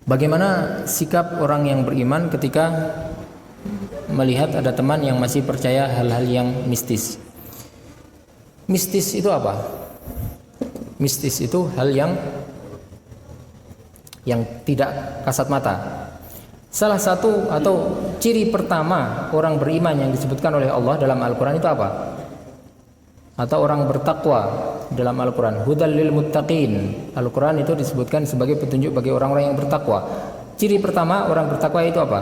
Bagaimana sikap orang yang beriman ketika melihat ada teman yang masih percaya hal-hal yang mistis? Mistis itu apa? Mistis itu hal yang tidak kasat mata. Salah satu atau ciri pertama orang beriman yang disebutkan oleh Allah dalam Al-Quran itu apa? Atau orang bertakwa dalam Al-Quran, hudal lil muttaqin. Al-Quran itu disebutkan sebagai petunjuk bagi orang-orang yang bertakwa. Ciri pertama orang bertakwa itu apa?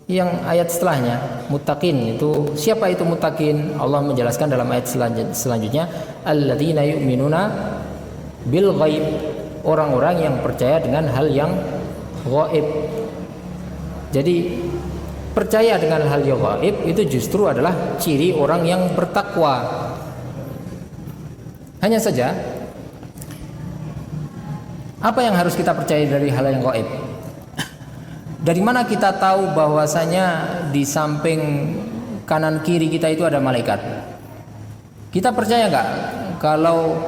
Yang ayat setelahnya, muttaqin itu siapa itu muttaqin? Allah menjelaskan dalam ayat selanjutnya, alladzina yu'minuna bil ghaib, orang-orang yang percaya dengan hal yang ghaib. Jadi percaya dengan hal yang ghaib itu justru adalah ciri orang yang bertakwa. Hanya saja, apa yang harus kita percaya dari hal yang gaib? Dari mana kita tahu bahwasanya di samping kanan kiri kita itu ada malaikat? Kita percaya nggak kalau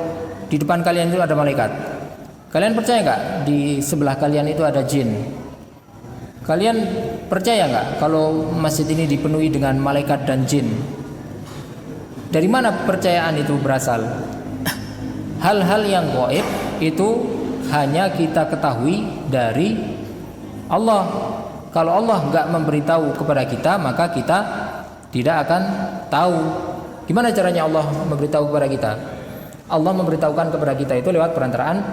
di depan kalian itu ada malaikat? Kalian percaya nggak di sebelah kalian itu ada jin? Kalian percaya nggak kalau masjid ini dipenuhi dengan malaikat dan jin? Dari mana percayaan itu berasal? Hal-hal yang gaib itu hanya kita ketahui dari Allah. Kalau Allah nggak memberitahu kepada kita, maka kita tidak akan tahu. Gimana caranya Allah memberitahu kepada kita? Allah memberitahukan kepada kita itu lewat perantaraan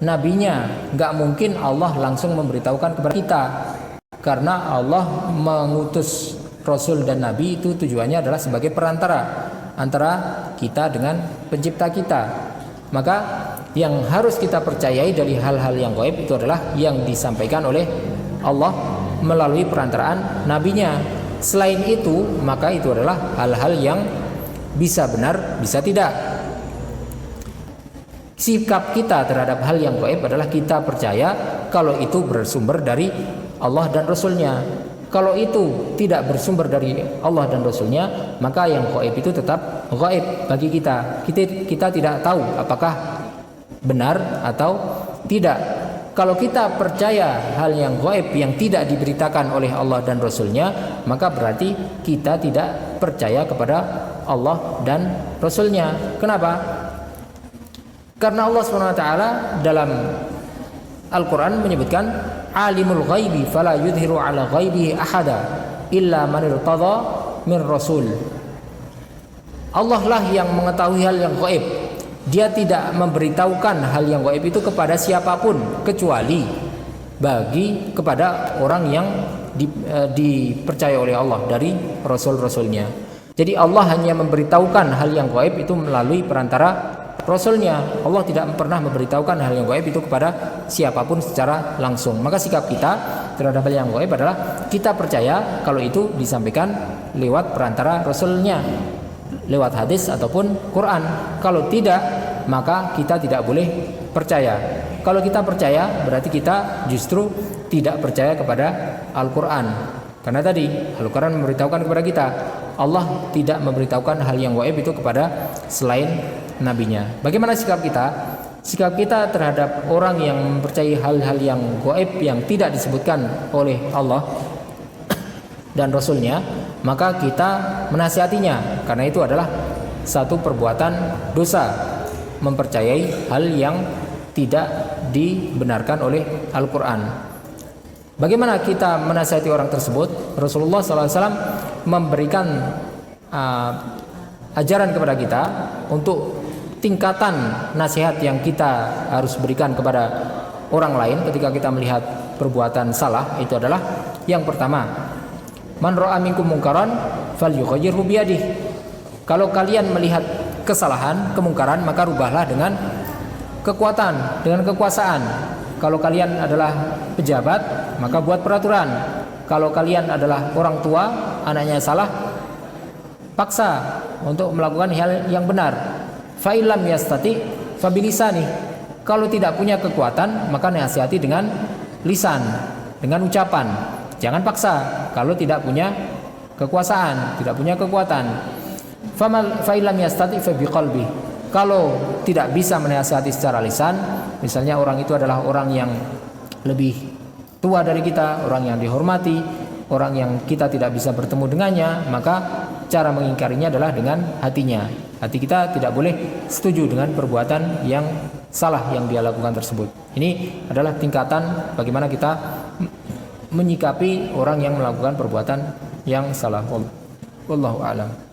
nabinya. Nggak mungkin Allah langsung memberitahukan kepada kita, karena Allah mengutus Rasul dan Nabi itu tujuannya adalah sebagai perantara antara kita dengan pencipta kita. Maka yang harus kita percayai dari hal-hal yang gaib itu adalah yang disampaikan oleh Allah melalui perantaraan nabinya. Selain itu, maka itu adalah hal-hal yang bisa benar, bisa tidak. Sikap kita terhadap hal yang gaib adalah kita percaya kalau itu bersumber dari Allah dan Rasulnya. Kalau itu tidak bersumber dari Allah dan Rasulnya, maka yang gaib itu tetap gaib bagi kita. Kita tidak tahu apakah benar atau tidak. Kalau kita percaya hal yang gaib yang tidak diberitakan oleh Allah dan Rasulnya, maka berarti kita tidak percaya kepada Allah dan Rasulnya. Kenapa? Karena Allah SWT dalam Al-Quran menyebutkan alimul ghaibi fala yudhiru ala ghaibihi ahada illa man irtada min rasul. Allah lah yang mengetahui hal yang gaib. Dia tidak memberitahukan hal yang gaib itu kepada siapapun kecuali kepada orang yang dipercaya oleh Allah dari rasul-rasulnya. Jadi Allah hanya memberitahukan hal yang gaib itu melalui perantara Rasulnya. Allah tidak pernah memberitahukan hal yang gaib itu kepada siapapun secara langsung. Maka sikap kita terhadap hal yang gaib adalah kita percaya kalau itu disampaikan lewat perantara Rasulnya, lewat hadis ataupun Quran. Kalau tidak, maka kita tidak boleh percaya. Kalau kita percaya, berarti kita justru tidak percaya kepada Al-Quran. Karena tadi Al-Quran memberitahukan kepada kita, Allah tidak memberitahukan hal yang gaib itu kepada selain nabinya. Bagaimana sikap kita? Sikap kita terhadap orang yang mempercayai hal-hal yang gaib yang tidak disebutkan oleh Allah dan Rasulnya, maka kita menasihatinya, karena itu adalah satu perbuatan dosa, mempercayai hal yang tidak dibenarkan oleh Al-Quran. Bagaimana kita menasihati orang tersebut? Rasulullah SAW memberikan ajaran kepada kita untuk tingkatan nasihat yang kita harus berikan kepada orang lain ketika kita melihat perbuatan salah. Itu adalah yang pertama, man ra'a minkum munkaran falyughayyirhu biyadihi. Kalau kalian melihat kesalahan, kemungkaran, maka rubahlah dengan kekuatan, dengan kekuasaan. Kalau kalian adalah pejabat, maka buat peraturan. Kalau kalian adalah orang tua, anaknya salah, paksa untuk melakukan hal yang benar. Fa illam yastati fa bilisani. Kalau tidak punya kekuatan, maka nasihati dengan lisan, dengan ucapan. Jangan paksa kalau tidak punya kekuasaan, tidak punya kekuatan. Fa illam yastati fa biqalbi. Kalau tidak bisa menasihati secara lisan, misalnya orang itu adalah orang yang lebih tua dari kita, orang yang dihormati, orang yang kita tidak bisa bertemu dengannya, maka cara mengingkarinya adalah dengan hatinya. Hati kita tidak boleh setuju dengan perbuatan yang salah yang dia lakukan tersebut. Ini adalah tingkatan bagaimana kita menyikapi orang yang melakukan perbuatan yang salah. Wallahu a'lam.